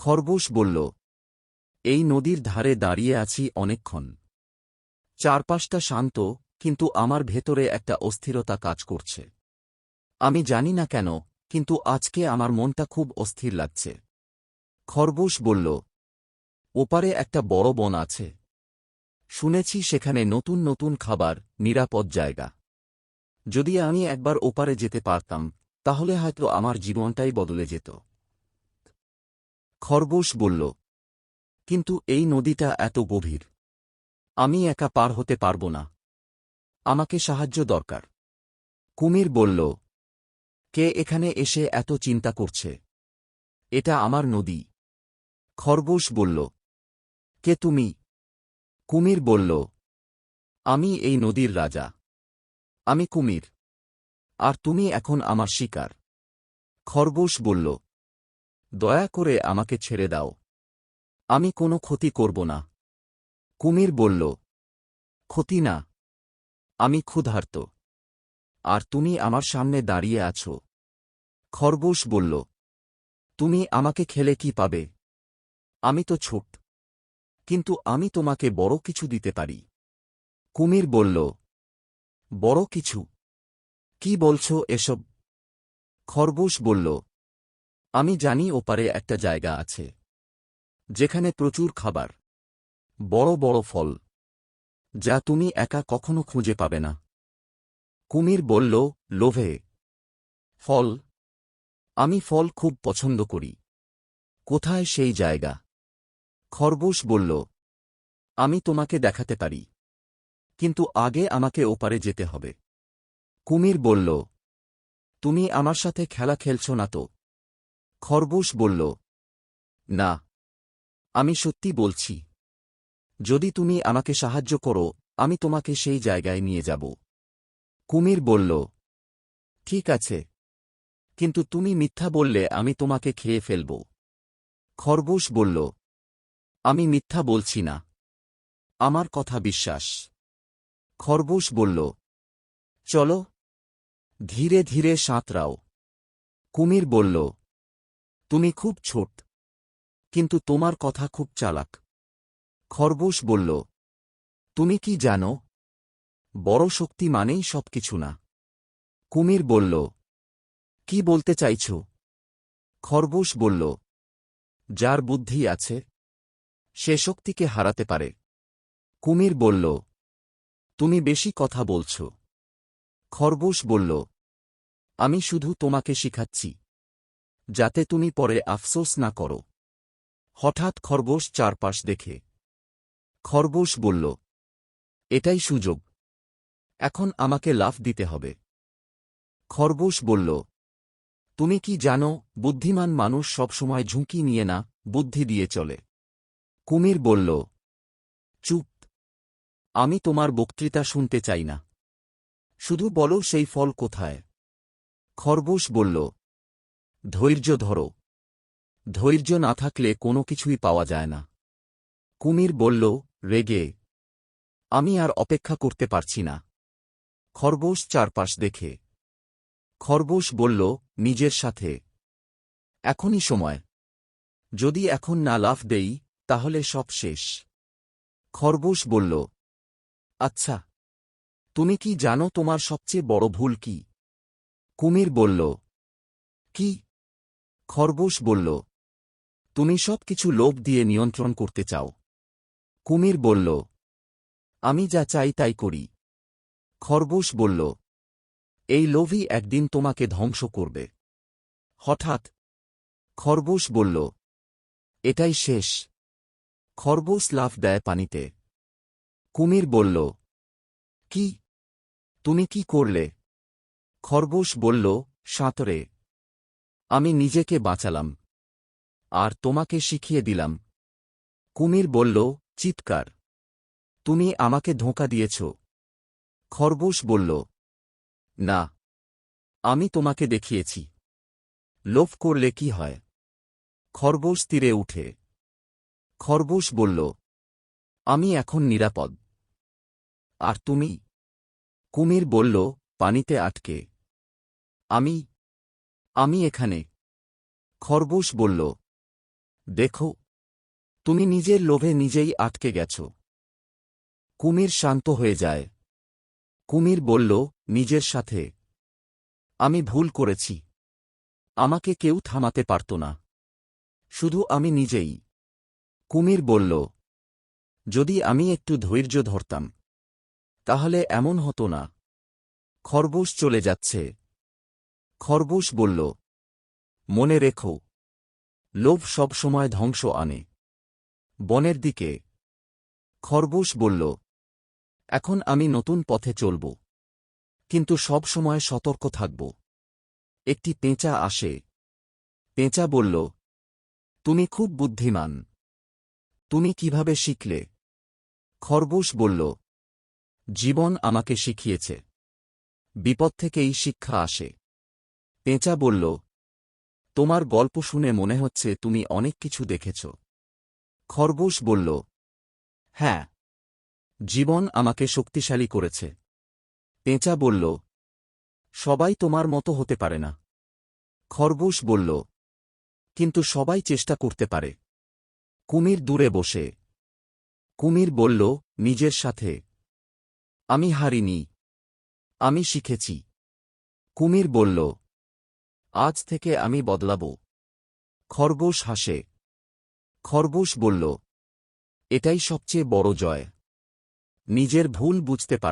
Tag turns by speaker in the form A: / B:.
A: খরগোশ বলল, এই নদীর ধারে দাঁড়িয়ে আছি অনেকক্ষণ। চারপাশটা শান্ত, কিন্তু আমার ভেতরে একটা অস্থিরতা কাজ করছে। আমি জানি না কেন, কিন্তু আজকে আমার মনটা খুব অস্থির লাগছে। খরগোশ বলল, ওপারে একটা বড় বন আছে। শুনেছি সেখানে নতুন নতুন খাবার, নিরাপদ জায়গা। যদি আমি একবার ওপারে যেতে পারতাম, তাহলে হয়তো আমার জীবনটাই বদলে যেত। খরগোশ বলল, কিন্তু এই নদীটা এত গভীর। আমি একা পার হতে পারব না। আমাকে সাহায্য দরকার। কুমির বলল, কে এখানে এসে এত চিন্তা করছে? এটা আমার নদী। খরগোশ বলল, কে তুমি? কুমির বলল, আমি এই নদীর রাজা। আমি কুমির। আর তুমি এখন আমার শিকার। খরগোশ বলল, দয়া করে আমাকে ছেড়ে দাও। আমি কোনো ক্ষতি করব না। কুমির বলল, ক্ষতি না। আমি ক্ষুধার্ত। আর তুমি আমার সামনে দাঁড়িয়ে আছো। খরগোশ বলল, তুমি আমাকে খেলে কি পাবে? আমি তো ছোট। কিন্তু আমি তোমাকে বড় কিছু দিতে পারি। কুমির বলল, বড় কিছু? কি বলছো এসব? খরগোশ বলল, আমি জানি ওপারে একটা জায়গা আছে, যেখানে প্রচুর খাবার, বড় বড় ফল, যা তুমি একা কখনো খুঁজে পাবে না। কুমির বলল, লোভে? ফল? আমি ফল খুব পছন্দ করি। কোথায় সেই জায়গা? খরগোশ বলল, আমি তোমাকে দেখাতে পারি, কিন্তু আগে আমাকে ওপারে যেতে হবে। কুমির বলল, তুমি আমার সাথে খেলা খেলছ না তো? খরগোশ বলল, না, আমি সত্যি বলছি। যদি তুমি আমাকে সাহায্য করো, আমি তোমাকে সেই জায়গায় নিয়ে যাব। কুমির বলল, ঠিক আছে, কিন্তু তুমি মিথ্যা বললে আমি তোমাকে খেয়ে ফেলব। খরগোশ বলল, আমি মিথ্যা বলছি না। আমার কথা বিশ্বাস। খরগোশ বলল, চলো। ধীরে ধীরে সাঁতরাও। কুমির বলল, তুমি খুব ছোট, কিন্তু তোমার কথা খুব চালাক। খরগোশ বলল, তুমি কি জানো, বড় শক্তি মানেই সবকিছু না। কুমির বলল, কি বলতে চাইছ? খরগোশ বলল, যার বুদ্ধি আছে, সে শক্তিকে হারাতে পারে। কুমির বলল, তুমি বেশি কথা বলছ। খরগোশ বলল, আমি শুধু তোমাকে শিখাচ্ছি, যাতে তুমি পরে আফসোস না করো। হঠাৎ খরগোশ চারপাশ দেখে। খরগোশ বলল, এটাই সুযোগ। এখন আমাকে লাফ দিতে হবে। খরগোশ বলল, তুমি কি জানো, বুদ্ধিমান মানুষ সবসময় ঝুঁকি নিয়ে না, বুদ্ধি দিয়ে চলে। কুমির বলল, চুপ। আমি তোমার বক্তৃতা শুনতে চাই না। শুধু বলো সেই ফল কোথায়। খরগোশ বলল, ধৈর্য ধরো। ধৈর্য না থাকলে কোনো কিছুই পাওয়া যায় না। কুমির বলল, রেগে, আমি আর অপেক্ষা করতে পারছি না। খরগোশ চারপাশ দেখে। খরগোশ বলল নিজের সাথে, এখনই সময়। যদি এখন না লাফ দেই, তাহলে সব শেষ। খরগোশ বলল, আচ্ছা, তুমি কি জানো তোমার সবচেয়ে বড় ভুল কি? কুমির বলল, কি? খরগোশ বলল, তুমি সবকিছু লোভ দিয়ে নিয়ন্ত্রণ করতে চাও। কুমির বলল, আমি যা চাই তাই করি। খরগোশ বলল, এই লোভই একদিন তোমাকে ধ্বংস করবে। হঠাৎ খরগোশ বলল, এটাই শেষ। খরগোশ লাফ দেয় পানিতে। কুমির বলল, কি? তুমি কি করলে? খরগোশ বলল, সাঁতরে। আমি নিজেকে বাঁচালাম, আর তোমাকে শিখিয়ে দিলাম। কুমির বলল, চিৎকার। তুমি আমাকে ধোঁকা দিয়েছ। খরগোশ বলল, না, আমি তোমাকে দেখিয়েছি লোভ করলে কি হয়। খরগোশ তীরে উঠে। খরগোশ বলল, আমি এখন নিরাপদ। আর তুমি? কুমির বলল, পানিতে আটকে। আমি আমি এখানে। খরগোশ বলল, দেখো, তুমি নিজের লোভে নিজেই আটকে গেছ। কুমির শান্ত হয়ে যায়। কুমির বলল, নিজের সাথে, আমি ভুল করেছি। আমাকে কেউ থামাতে পারত না, শুধু আমি নিজেই। কুমির বলল, যদি আমি একটু ধৈর্য ধরতাম, তাহলে এমন হতো না। খরগোশ চলে যাচ্ছে। খরগোশ বলল, মনে রেখো, লোভ সবসময় ধ্বংস আনে। বনের দিকে। খরগোশ বলল, এখন আমি নতুন পথে চলব, কিন্তু সব সময় সতর্ক থাকব। একটি পেঁচা আসে। পেঁচা বলল, তুমি খুব বুদ্ধিমান। তুমি কিভাবে শিখলে? খরগোশ বলল, জীবন আমাকে শিখিয়েছে। বিপদ থেকেই শিক্ষা আসে। পেঁচা বলল, তোমার গল্প শুনে মনে হচ্ছে তুমি অনেক কিছু দেখেছ। খরগোশ বলল, হ্যাঁ, জীবন আমাকে শক্তিশালী করেছে। পেঁচা বলল, সবাই তোমার মতো হতে পারে না। খরগোশ বলল, কিন্তু সবাই চেষ্টা করতে পারে। কুমির দূরে বসে। কুমির বলল, নিজের সাথে, আমি হারিনি, আমি শিখেছি। কুমির বলল, আজ থেকে আমি বদলাব। খরগোশ হাসে। খরগোশ বলল, এটাই সবচেয়ে বড় জয়, নিজের ভুল বুঝতে পারা।